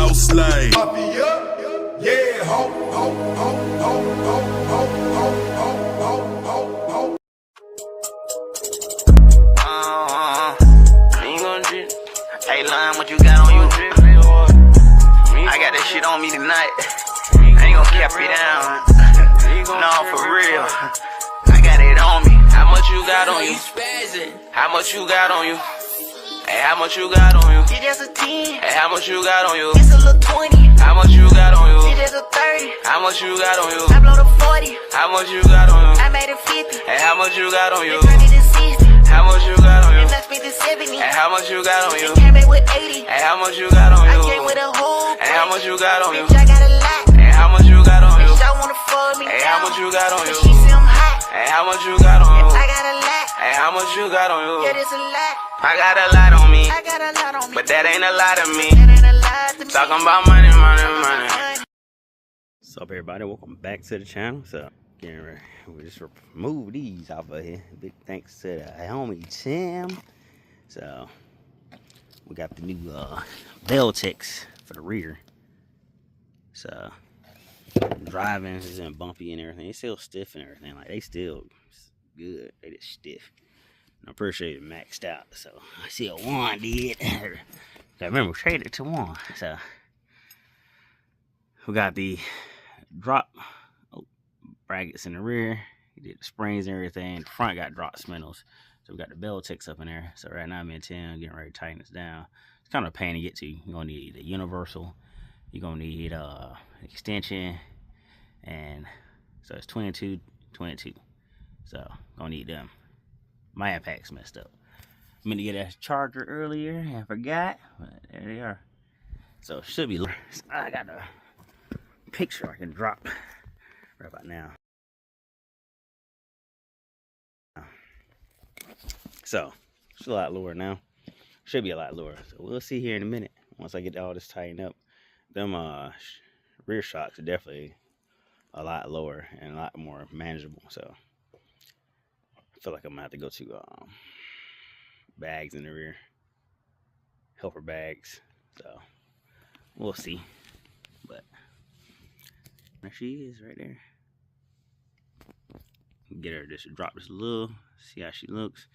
no slave. Yeah, ho, ho, ho, ho, ho, ho, ho, ho, ho, ho. Ain't gonna drip. Hey, Lime, what you got on you? I got that shit on me tonight. I ain't gonna cap you down. No, for real. I got it on me. How much you got on you? How much you got on you? Hey, how much you got on you? It just a 10. Hey, how much you got on you? It's a little 20. How much you got on you? It just a 30. How much you got on you? I blow the 40. How much you got on you? I made it 50. Hey, how much you got on you? They turned it to 60. How much you got on you? Then I spent the 70. Hey, how much you got on you? Came back with 80. Hey, how much you got on I you? came with a whole Hey, how much you got on you? bitch, I got a lot. Hey, how much you got on you? Bitch, I wanna fuck me Hey, down. how much you got on you? She say I'm hot. Hey, how much you got on you? I got a lot. Hey, how much you got on you? Yeah, this a lot. I got a lot on me, I got a lot on me. but that ain't a lot of me. That ain't a lot to me. Talking about money, money, money. What's up, everybody? Welcome back to the channel. So, getting ready. We just remove these off of here. Big thanks to the homie Tim. So, we got the new Belltechs for the rear. So, driving isn't bumpy and everything. It's still stiff and everything. Like, they still good. They just stiff. I'm pretty sure it maxed out. So, I see a 1 did. I remember, we traded it to 1. So, we got the drop brackets in the rear. He did the springs and everything. The front got drop spindles. So we got the Belltechs up in there. So right now I'm in 10, getting ready to tighten this down. It's kind of a pain to get to. You're gonna need a universal. You're gonna need extension, and so it's 22, 22. So gonna need them. My impact's messed up. I meant to get a charger earlier. I forgot, but there they are. So it should be. I got a picture I can drop right about now. So it's a lot lower now. Should be a lot lower. So we'll see here in a minute once I get all this tightened up. Them rear shocks are definitely a lot lower and a lot more manageable. So I feel like I'm gonna have to go to bags in the rear, helper bags. So we'll see. But there she is right there. Get her just to drop this a little, see how she looks.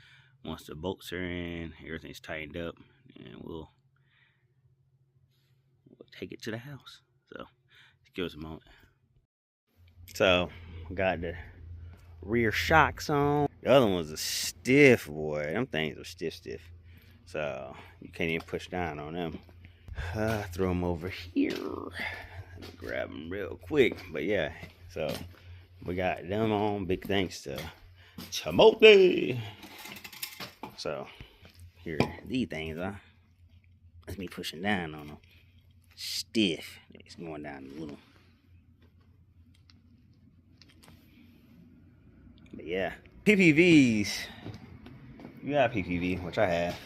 Once the bolts are in, everything's tightened up, and we'll take it to the house. So give us a moment. So we got the rear shocks on. The other one's a stiff, boy. Them things are stiff. So you can't even push down on them. Throw them over here. Grab them real quick. But yeah, so we got them on. Big thanks to Timothy. So here, these things are. That's me pushing down on them. Stiff. It's going down a little. But yeah, PPVs. You got PPV, which I have.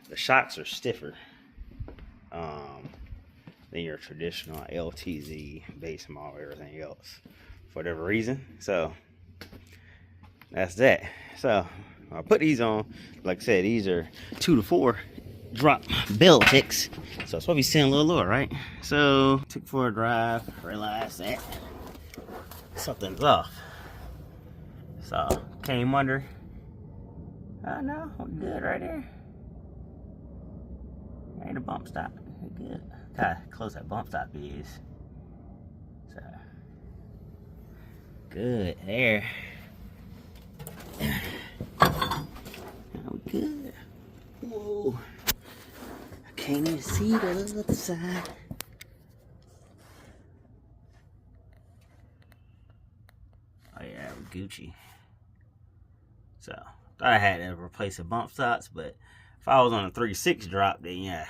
The shocks are stiffer than your traditional LTZ base model, everything else, for whatever reason. So that's that. So I'll put these on. Like I said, these are 2 to 4 drop Belltechs. So it's probably sitting a little lower, right? So took for a drive, realized that something's off. So came under. Oh no, we're good right there. Ain't a bump stop. We're good. How close that bump stop is. So good there. Now we good. Whoa. I can't even see the other side. Oh yeah, we're Gucci. So thought I had to replace the bump stops, but if I was on a 3.6 drop, then yeah.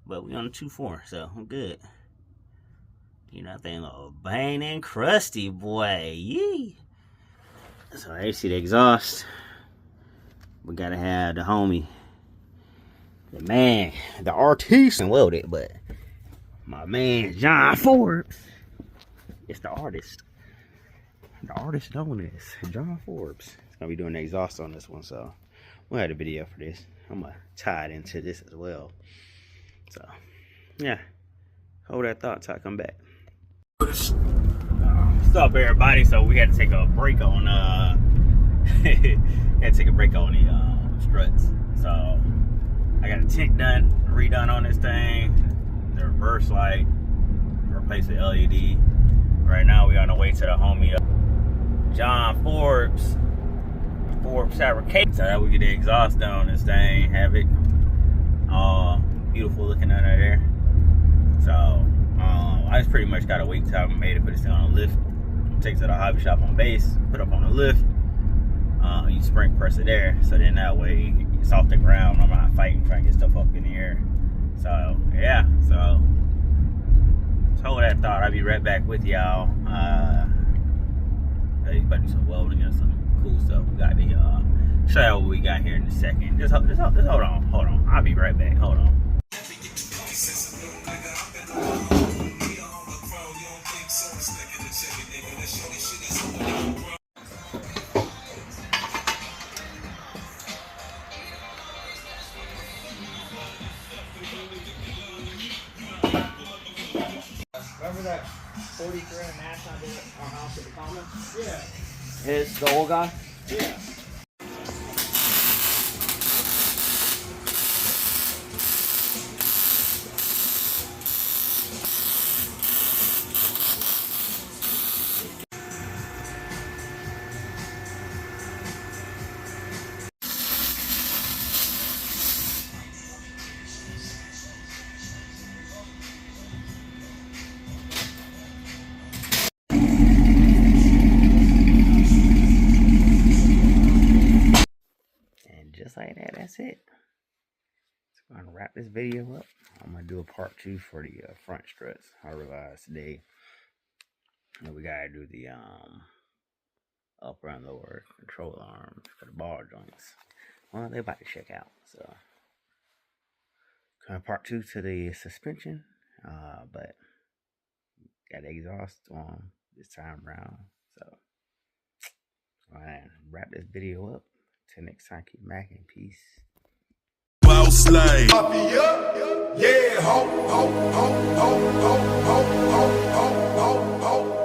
But we on a 2.4, so I'm good. You know, that thing little bang and crusty, boy. Yee. So there you see the exhaust. We gotta have the homie, the man, the artist, and weld it, but my man John Forbes is the artist. The artist known as John Forbes. He's gonna be doing the exhaust on this one, so we'll have a video for this. I'm gonna tie it into this as well. So yeah, Hold that thought till I come back. What's up, everybody? So we had to take a break on had to take a break on the struts. So I got a tint redone on this thing. The reverse light, replace the LED. Right now we on the way to the homie John Forbes Fabrication. So that we get the exhaust down on this thing, have it all beautiful looking under there. So I just pretty much gotta wait till I made it, put this thing on a lift, take it to the hobby shop on base, put up on the lift. You spring press it there, so then that way it's off the ground. I'm not fighting trying to get stuff up in the air. So yeah, so hold that thought. I'll be right back with y'all. He's about to do some welding and some cool stuff. We got the show you what we got here in a second. Just hold on. I'll be right back. Hold on. Remember that 43 and a half I did at our house at the Commons? Yeah. It's the old guy? Yeah. Just like that, that's it. So I'm gonna wrap this video up. I'm gonna do a part 2 for the front struts. I realized today that we gotta do the upper and lower control arms for the bar joints. Well, they're about to check out, so kind of part 2 to the suspension, but got the exhaust on this time around. So wrap this video up. Till next time, keep macking. Peace. Well, slay. Yeah, ho, ho, ho, ho, ho, ho, ho, ho, ho, ho.